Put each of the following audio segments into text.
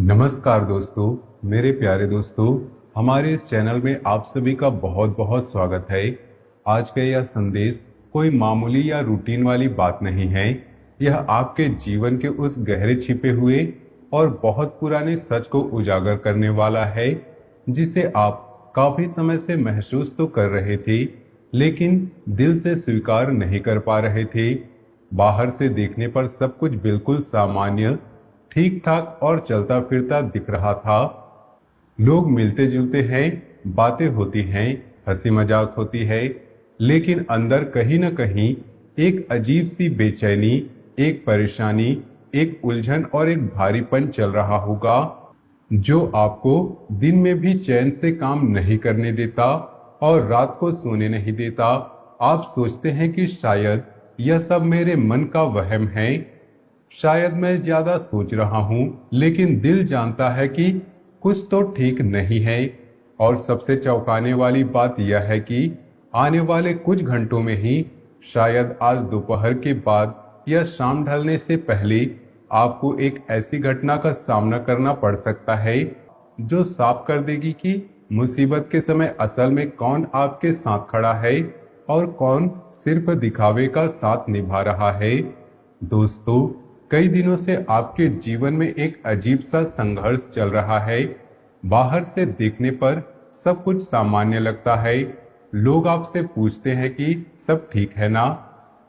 नमस्कार दोस्तों, मेरे प्यारे दोस्तों। हमारे इस चैनल में आप सभी का बहुत बहुत स्वागत है। आज का यह संदेश कोई मामूली या रूटीन वाली बात नहीं है। यह आपके जीवन के उस गहरे छिपे हुए और बहुत पुराने सच को उजागर करने वाला है, जिसे आप काफी समय से महसूस तो कर रहे थे, लेकिन दिल से स्वीकार नहीं कर पा रहे थे। बाहर से देखने पर सब कुछ बिल्कुल सामान्य, ठीक ठाक और चलता फिरता दिख रहा था। लोग मिलते जुलते हैं, बातें होती हैं, हंसी मजाक होती है, लेकिन अंदर कहीं न कहीं एक अजीब सी बेचैनी, एक परेशानी, एक उलझन और एक भारीपन चल रहा होगा, जो आपको दिन में भी चैन से काम नहीं करने देता और रात को सोने नहीं देता। आप सोचते हैं कि शायद यह सब मेरे मन का वहम है, शायद मैं ज्यादा सोच रहा हूं, लेकिन दिल जानता है कि कुछ तो ठीक नहीं है। और सबसे चौंकाने वाली बात यह है कि आने वाले कुछ घंटों में ही, शायद आज दोपहर के बाद या शाम ढलने से पहले, आपको एक ऐसी घटना का सामना करना पड़ सकता है जो साफ कर देगी कि मुसीबत के समय असल में कौन आपके साथ खड़ा है और कौन सिर्फ दिखावे का साथ निभा रहा है। दोस्तों, कई दिनों से आपके जीवन में एक अजीब सा संघर्ष चल रहा है। बाहर से देखने पर सब कुछ सामान्य लगता है। लोग आपसे पूछते हैं कि सब ठीक है ना।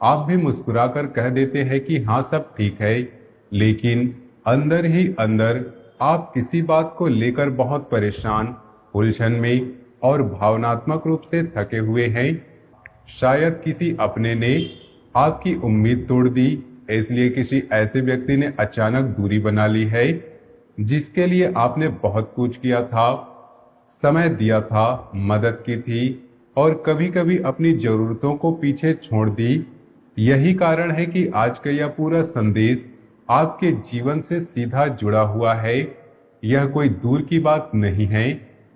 आप भी मुस्कुराकर कह देते हैं कि हाँ, सब ठीक है, लेकिन अंदर ही अंदर आप किसी बात को लेकर बहुत परेशान, उलझन में और भावनात्मक रूप से थके हुए हैं। शायद किसी अपने ने आपकी उम्मीद तोड़ दी, इसलिए किसी ऐसे व्यक्ति ने अचानक दूरी बना ली है जिसके लिए आपने बहुत कुछ किया था, समय दिया था, मदद की थी और कभी कभी अपनी जरूरतों को पीछे छोड़ दी। यही कारण है कि आज का यह पूरा संदेश आपके जीवन से सीधा जुड़ा हुआ है। यह कोई दूर की बात नहीं है,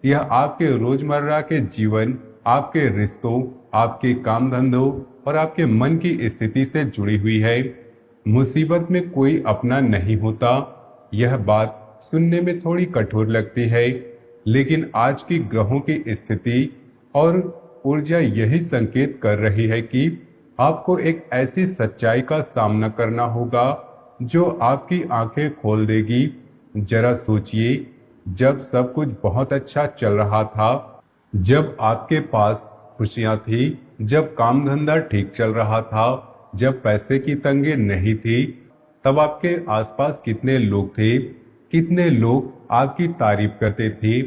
यह आपके रोजमर्रा के जीवन, आपके रिश्तों, आपके काम धंधों और आपके मन की स्थिति से जुड़ी हुई है। मुसीबत में कोई अपना नहीं होता। यह बात सुनने में थोड़ी कठोर लगती है, लेकिन आज की ग्रहों की स्थिति और ऊर्जा यही संकेत कर रही है कि आपको एक ऐसी सच्चाई का सामना करना होगा जो आपकी आंखें खोल देगी। जरा सोचिए, जब सब कुछ बहुत अच्छा चल रहा था, जब आपके पास खुशियां थी, जब काम धंधा ठीक चल रहा था, जब पैसे की तंगी नहीं थी, तब आपके आसपास कितने लोग थे, कितने लोग आपकी तारीफ करते थे,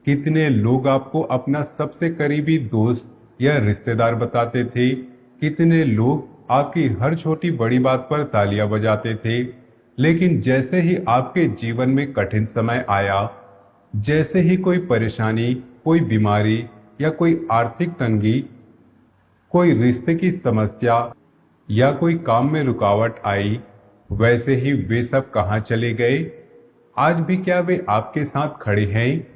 कितने लोग आपको अपना सबसे करीबी दोस्त या रिश्तेदार बताते थे, कितने लोग आपकी हर छोटी बड़ी बात पर तालियां बजाते थे। लेकिन जैसे ही आपके जीवन में कठिन समय आया, जैसे ही कोई परेशानी, कोई बीमारी या कोई आर्थिक तंगी, कोई रिश्ते की समस्या या कोई काम में रुकावट आई, वैसे ही वे सब कहाँ चले गए? आज भी क्या वे आपके साथ खड़े हैं?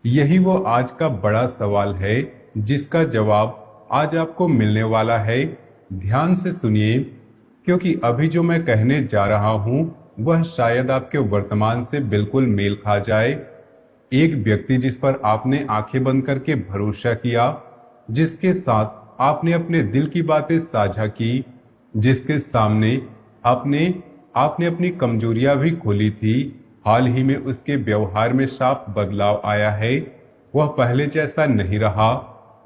यही वो आज का बड़ा सवाल है, जिसका जवाब आज आपको मिलने वाला है। ध्यान से सुनिए, क्योंकि अभी जो मैं कहने जा रहा हूं वह शायद आपके वर्तमान से बिल्कुल मेल खा जाए। एक व्यक्ति जिस पर आपने आंखें बंद करके भरोसा किया, जिसके साथ आपने अपने दिल की बातें साझा की, जिसके सामने आपने आपने अपनी कमजोरियां भी खोली थी, हाल ही में उसके व्यवहार में साफ बदलाव आया है। वह पहले जैसा नहीं रहा।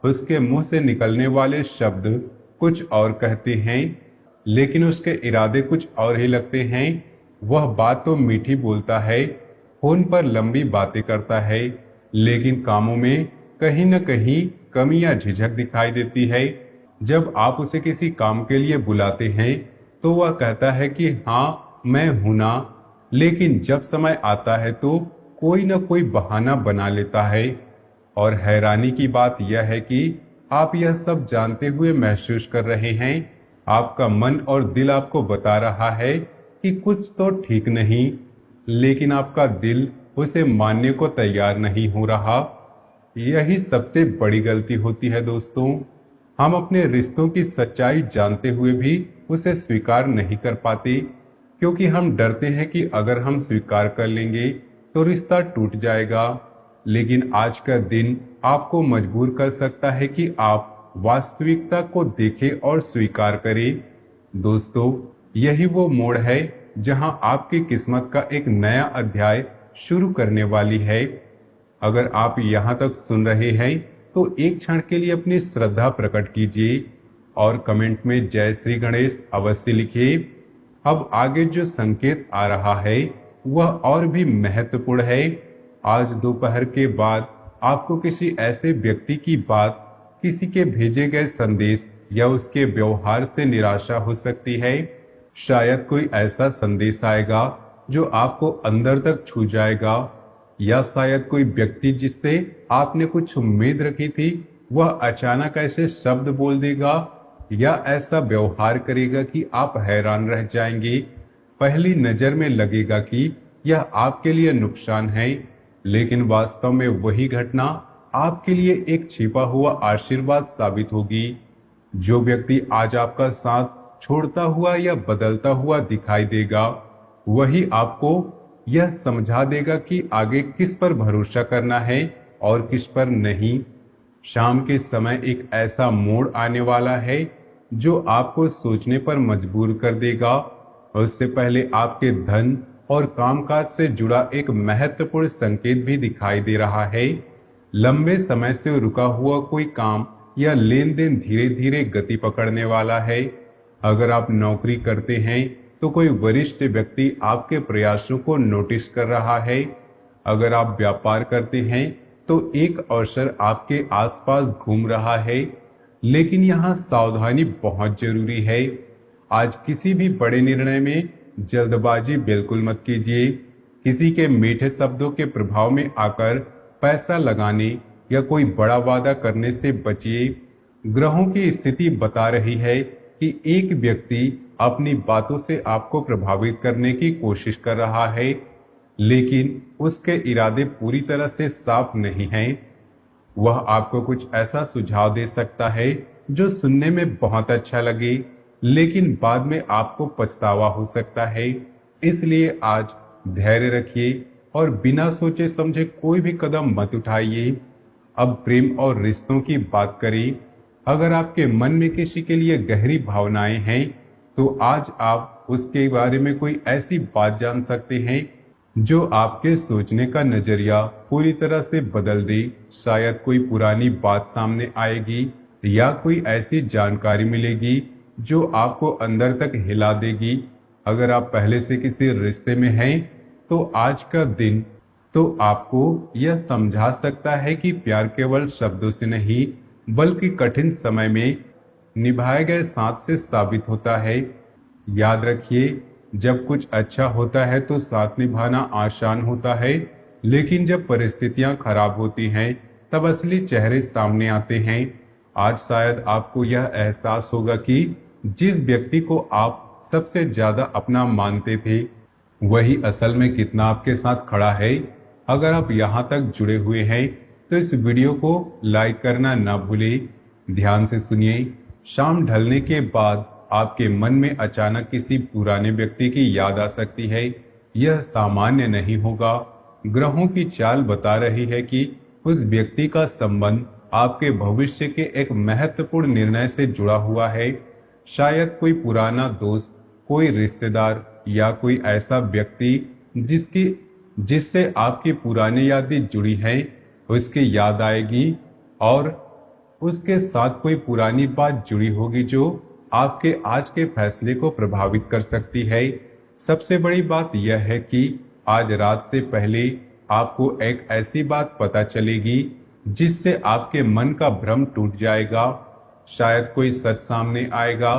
उसके मुंह से निकलने वाले शब्द कुछ और कहते हैं, लेकिन उसके इरादे कुछ और ही लगते हैं। वह बात तो मीठी बोलता है, फोन पर लंबी बातें करता है, लेकिन कामों में कहीं न कहीं कमी या झिझक दिखाई देती है। जब आप उसे किसी काम के लिए बुलाते हैं तो वह कहता है कि हाँ, मैं हूं ना, लेकिन जब समय आता है तो कोई न कोई बहाना बना लेता है। और हैरानी की बात यह है कि आप यह सब जानते हुए महसूस कर रहे हैं। आपका मन और दिल आपको बता रहा है कि कुछ तो ठीक नहीं, लेकिन आपका दिल उसे मानने को तैयार नहीं हो रहा। यही सबसे बड़ी गलती होती है दोस्तों। हम अपने रिश्तों की सच्चाई जानते हुए भी उसे स्वीकार नहीं कर पाते, क्योंकि हम डरते हैं कि अगर हम स्वीकार कर लेंगे तो रिश्ता टूट जाएगा। लेकिन आज का दिन आपको मजबूर कर सकता है कि आप वास्तविकता को देखें और स्वीकार करें। दोस्तों, यही वो मोड़ है जहां आपकी किस्मत का एक नया अध्याय शुरू करने वाली है। अगर आप यहां तक सुन रहे हैं तो एक क्षण के लिए अपनी श्रद्धा प्रकट कीजिए और कमेंट में जय श्री गणेश अवश्य लिखिए। अब आगे जो संकेत आ रहा है वह और भी महत्वपूर्ण है। आज दोपहर के बाद आपको किसी ऐसे व्यक्ति की बात, किसी के भेजे गए संदेश या उसके व्यवहार से निराशा हो सकती है। शायद कोई ऐसा संदेश आएगा जो आपको अंदर तक छू जाएगा, या शायद कोई व्यक्ति जिससे आपने कुछ उम्मीद रखी थी वह अचानक ऐसे शब्द बोल देगा या ऐसा व्यवहार करेगा कि आप हैरान रह जाएंगे। पहली नजर में लगेगा कि यह आपके लिए नुकसान है, लेकिन वास्तव में वही घटना आपके लिए एक छिपा हुआ आशीर्वाद साबित होगी। जो व्यक्ति आज आपका साथ छोड़ता हुआ या बदलता हुआ दिखाई देगा, वही आपको यह समझा देगा कि आगे किस पर भरोसा करना है और किस पर नहीं। शाम के समय एक ऐसा मोड़ आने वाला है जो आपको सोचने पर मजबूर कर देगा। उससे पहले आपके धन और कामकाज से जुड़ा एक महत्वपूर्ण संकेत भी दिखाई दे रहा है। लंबे समय से रुका हुआ कोई काम या लेन देन धीरे धीरे गति पकड़ने वाला है। अगर आप नौकरी करते हैं तो कोई वरिष्ठ व्यक्ति आपके प्रयासों को नोटिस कर रहा है। अगर आप व्यापार करते हैं तो एक अवसर आपके आसपास घूम रहा है, लेकिन यहाँ सावधानी बहुत जरूरी है। आज किसी भी बड़े निर्णय में जल्दबाजी बिल्कुल मत कीजिए। किसी के मीठे शब्दों के प्रभाव में आकर पैसा लगाने या कोई बड़ा वादा करने से बचिए। ग्रहों की स्थिति बता रही है कि एक व्यक्ति अपनी बातों से आपको प्रभावित करने की कोशिश कर रहा है, लेकिन उसके इरादे पूरी तरह से साफ नहीं हैं। वह आपको कुछ ऐसा सुझाव दे सकता है जो सुनने में बहुत अच्छा लगे, लेकिन बाद में आपको पछतावा हो सकता है। इसलिए आज धैर्य रखिए और बिना सोचे समझे कोई भी कदम मत उठाइए। अब प्रेम और रिश्तों की बात करें। अगर आपके मन में किसी के लिए गहरी भावनाएं हैं तो आज आप उसके बारे में कोई ऐसी बात जान सकते हैं जो आपके सोचने का नजरिया पूरी तरह से बदल दे। शायद कोई पुरानी बात सामने आएगी या कोई ऐसी जानकारी मिलेगी जो आपको अंदर तक हिला देगी। अगर आप पहले से किसी रिश्ते में हैं तो आज का दिन तो आपको यह समझा सकता है कि प्यार केवल शब्दों से नहीं बल्कि कठिन समय में निभाए गए साथ से साबित होता है। याद रखिए, जब कुछ अच्छा होता है तो साथ निभाना आसान होता है, लेकिन जब परिस्थितियां खराब होती हैं तब असली चेहरे सामने आते हैं। आज शायद आपको यह एहसास होगा कि जिस व्यक्ति को आप सबसे ज्यादा अपना मानते थे वही असल में कितना आपके साथ खड़ा है। अगर आप यहाँ तक जुड़े हुए हैं तो इस वीडियो को लाइक करना ना भूलें। ध्यान से सुनिए। शाम ढलने के बाद आपके मन में अचानक किसी पुराने व्यक्ति की याद आ सकती है। यह सामान्य नहीं होगा। ग्रहों की चाल बता रही है कि उस व्यक्ति का संबंध आपके भविष्य के एक महत्वपूर्ण निर्णय से जुड़ा हुआ है। शायद कोई पुराना दोस्त, कोई रिश्तेदार या कोई ऐसा व्यक्ति जिससे आपकी पुरानी यादें जुड़ी हैं, उसकी याद आएगी और उसके साथ कोई पुरानी बात जुड़ी होगी जो आपके आज के फैसले को प्रभावित कर सकती है। सबसे बड़ी बात यह है कि आज रात से पहले आपको एक ऐसी बात पता चलेगी जिससे आपके मन का भ्रम टूट जाएगा। शायद कोई सच सामने आएगा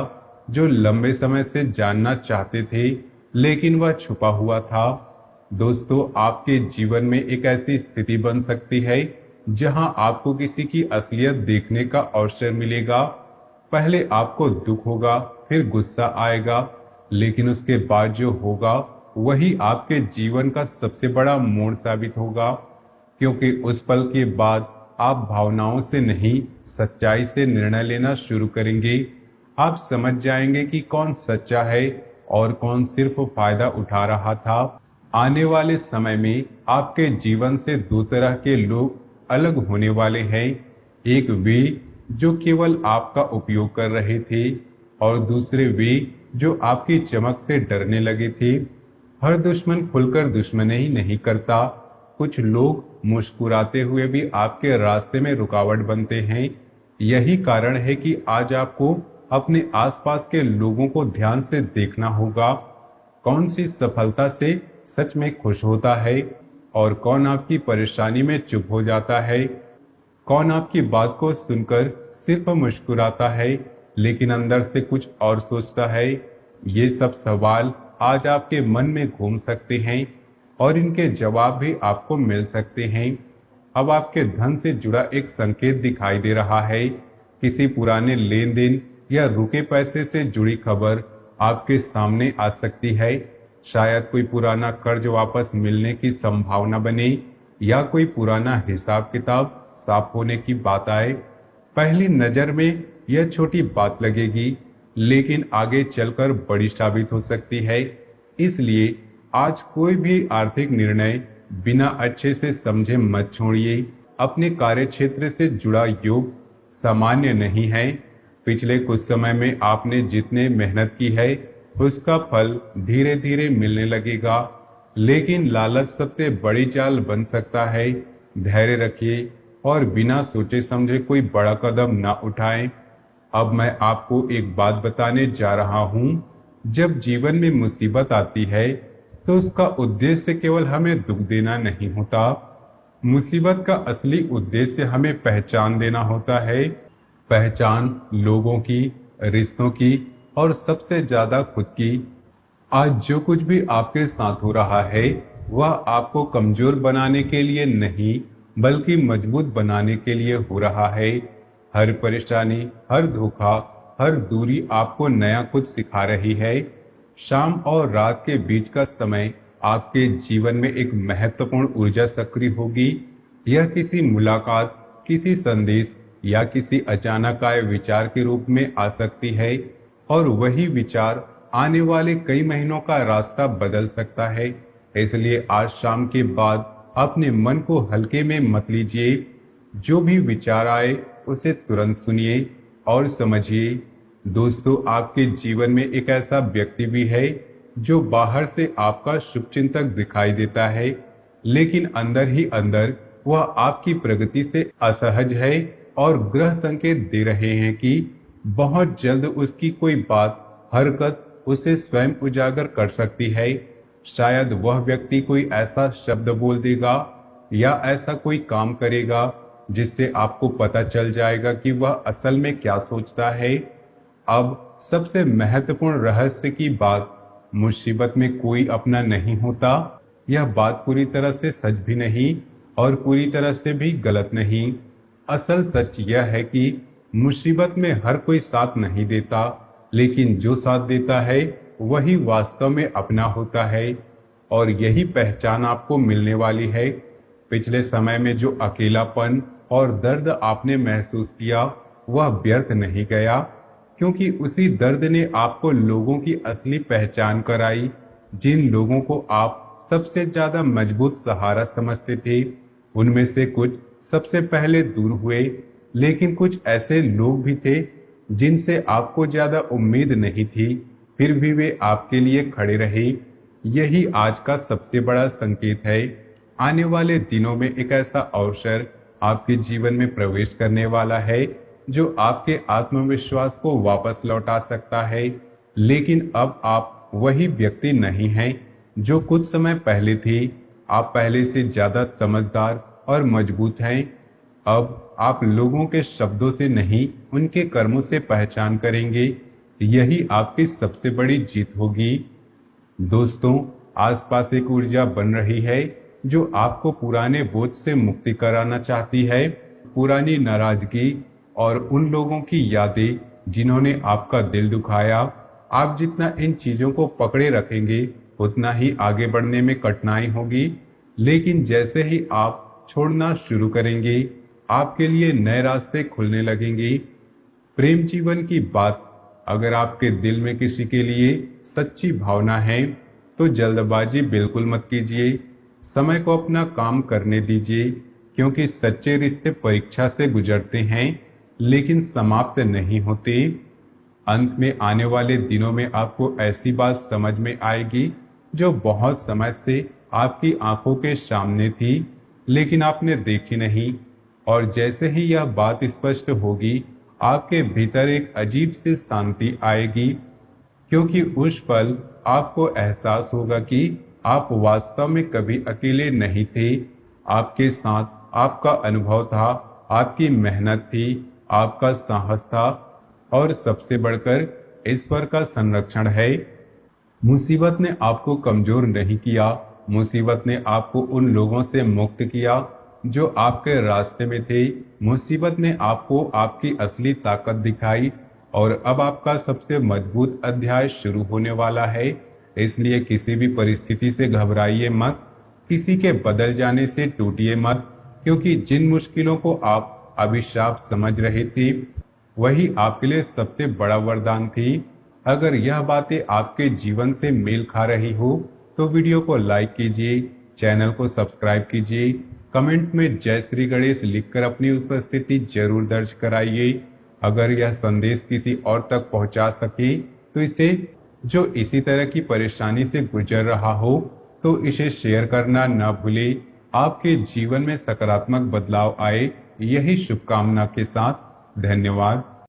जो लंबे समय से जानना चाहते थे, लेकिन वह छुपा हुआ था। दोस्तों, आपके जीवन में एक ऐसी स्थिति बन सकती है जहां आपको किसी की असलियत देखने का अवसर मिलेगा। पहले आपको दुख होगा, फिर गुस्सा आएगा, लेकिन उसके बाद जो होगा वही आपके जीवन का सबसे बड़ा मोड़ साबित होगा, क्योंकि उस पल के बाद आप भावनाओं से नहीं सच्चाई से निर्णय लेना शुरू करेंगे। आप समझ जाएंगे कि कौन सच्चा है और कौन सिर्फ फायदा उठा रहा था। आने वाले समय में आपके जीवन से दो तरह के लोग अलग होने वाले हैं। एक वे जो केवल आपका उपयोग कर रहे थे और दूसरे वे जो आपकी चमक से डरने लगे थे। हर दुश्मन खुलकर दुश्मनी नहीं करता। कुछ लोग मुस्कुराते हुए भी आपके रास्ते में रुकावट बनते हैं। यही कारण है कि आज आपको अपने आसपास के लोगों को ध्यान से देखना होगा। कौन सी सफलता से सच में खुश होता है और कौन आपकी परेशानी में चुप हो जाता है। कौन आपकी बात को सुनकर सिर्फ मुस्कुराता है लेकिन अंदर से कुछ और सोचता है। ये सब सवाल आज आपके मन में घूम सकते हैं और इनके जवाब भी आपको मिल सकते हैं। अब आपके धन से जुड़ा एक संकेत दिखाई दे रहा है। किसी पुराने लेन देन या रुके पैसे से जुड़ी खबर आपके सामने आ सकती है। शायद कोई पुराना कर्ज वापस मिलने की संभावना बने या कोई पुराना हिसाब किताब साफ होने की बात आए। पहली नजर में यह छोटी बात लगेगी लेकिन आगे चलकर बड़ी साबित हो सकती है। इसलिए आज कोई भी आर्थिक निर्णय बिना अच्छे से समझे मत छोड़िए। अपने कार्य क्षेत्र से जुड़ा योग सामान्य नहीं है। पिछले कुछ समय में आपने जितने मेहनत की है उसका फल धीरे धीरे मिलने लगेगा, लेकिन लालच सबसे बड़ी चाल बन सकता है। धैर्य रखिए और बिना सोचे समझे कोई बड़ा कदम ना उठाएं। अब मैं आपको एक बात बताने जा रहा हूँ। जब जीवन में मुसीबत आती है तो उसका उद्देश्य केवल हमें दुख देना नहीं होता। मुसीबत का असली उद्देश्य हमें पहचान देना होता है। पहचान लोगों की, रिश्तों की और सबसे ज्यादा खुद की। आज जो कुछ भी आपके साथ हो रहा है वह आपको कमजोर बनाने के लिए नहीं बल्कि मजबूत बनाने के लिए हो रहा है। हर परेशानी, हर धोखा, हर दूरी आपको नया कुछ सिखा रही है। शाम और रात के बीच का समय आपके जीवन में एक महत्वपूर्ण ऊर्जा सक्रिय होगी। यह किसी मुलाकात, किसी संदेश या किसी अचानक आए विचार के रूप में आ सकती है और वही विचार आने वाले कई महीनों का रास्ता बदल सकता है। इसलिए आज शाम के बाद अपने मन को हल्के में मत लीजिए। जो भी विचार आए उसे तुरंत सुनिए और समझिए। दोस्तों, आपके जीवन में एक ऐसा व्यक्ति भी है जो बाहर से आपका शुभचिंतक दिखाई देता है, लेकिन अंदर ही अंदर वह आपकी प्रगति से असहज है और ग्रह संकेत दे रहे हैं कि बहुत जल्द उसकी कोई बात, हरकत उसे स्वयं उजागर कर सकती है। शायद वह व्यक्ति कोई ऐसा शब्द बोल देगा या ऐसा कोई काम करेगा जिससे आपको पता चल जाएगा कि वह असल में क्या सोचता है। अब सबसे महत्वपूर्ण रहस्य की बात, मुसीबत में कोई अपना नहीं होता। यह बात पूरी तरह से सच भी नहीं और पूरी तरह से भी गलत नहीं। असल सच यह है कि मुसीबत में हर कोई साथ नहीं देता, लेकिन जो साथ देता है वही वास्तव में अपना होता है और यही पहचान आपको मिलने वाली है। पिछले समय में जो अकेलापन और दर्द आपने महसूस किया वह व्यर्थ नहीं गया, क्योंकि उसी दर्द ने आपको लोगों की असली पहचान कराई। जिन लोगों को आप सबसे ज्यादा मजबूत सहारा समझते थे उनमें से कुछ सबसे पहले दूर हुए, लेकिन कुछ ऐसे लोग भी थे जिनसे आपको ज्यादा उम्मीद नहीं थी, फिर भी वे आपके लिए खड़े रहे। यही आज का सबसे बड़ा संकेत है। आने वाले दिनों में एक ऐसा अवसर आपके जीवन में प्रवेश करने वाला है जो आपके आत्मविश्वास को वापस लौटा सकता है। लेकिन अब आप वही व्यक्ति नहीं हैं जो कुछ समय पहले थे। आप पहले से ज्यादा समझदार और मजबूत हैं। अब आप लोगों के शब्दों से नहीं उनके कर्मों से पहचान करेंगे। यही आपकी सबसे बड़ी जीत होगी। दोस्तों, आसपास एक ऊर्जा बन रही है जो आपको पुराने बोझ से मुक्ति कराना चाहती है। पुरानी नाराजगी और उन लोगों की यादें जिन्होंने आपका दिल दुखाया। आप जितना इन चीजों को पकड़े रखेंगे उतना ही आगे बढ़ने में कठिनाई होगी, लेकिन जैसे ही आप छोड़ना शुरू करेंगे आपके लिए नए रास्ते खुलने लगेंगे। प्रेम जीवन की बात, अगर आपके दिल में किसी के लिए सच्ची भावना है तो जल्दबाजी बिल्कुल मत कीजिए। समय को अपना काम करने दीजिए, क्योंकि सच्चे रिश्ते परीक्षा से गुजरते हैं लेकिन समाप्त नहीं होते। अंत में आने वाले दिनों में आपको ऐसी बात समझ में आएगी जो बहुत समय से आपकी आंखों के सामने थी लेकिन आपने देखी नहीं। और जैसे ही यह बात स्पष्ट होगी, आपके भीतर एक अजीब सी शांति आएगी, क्योंकि उस पल आपको एहसास होगा कि आप वास्तव में कभी अकेले नहीं थे। आपके साथ आपका अनुभव था, आपकी मेहनत थी, आपका साहस था और सबसे बढ़कर ईश्वर का संरक्षण है। मुसीबत ने आपको कमजोर नहीं किया, मुसीबत ने आपको उन लोगों से मुक्त किया जो आपके रास्ते में थे। मुसीबत ने आपको आपकी असली ताकत दिखाई और अब आपका सबसे मजबूत अध्याय शुरू होने वाला है। इसलिए किसी भी परिस्थिति से घबराइए मत, किसी के बदल जाने से टूटिए मत, क्योंकि जिन मुश्किलों को आप अभिशाप समझ रहे थे वही आपके लिए सबसे बड़ा वरदान थी। अगर यह बातें आपके जीवन से मेल खा रही हो तो वीडियो को लाइक कीजिए, चैनल को सब्सक्राइब कीजिए, कमेंट में जय श्री गणेश लिखकर अपनी उपस्थिति जरूर दर्ज कराइए। अगर यह संदेश किसी और तक पहुंचा सके तो इसे, जो इसी तरह की परेशानी से गुजर रहा हो, तो इसे शेयर करना न भूले। आपके जीवन में सकारात्मक बदलाव आए, यही शुभकामना के साथ धन्यवाद।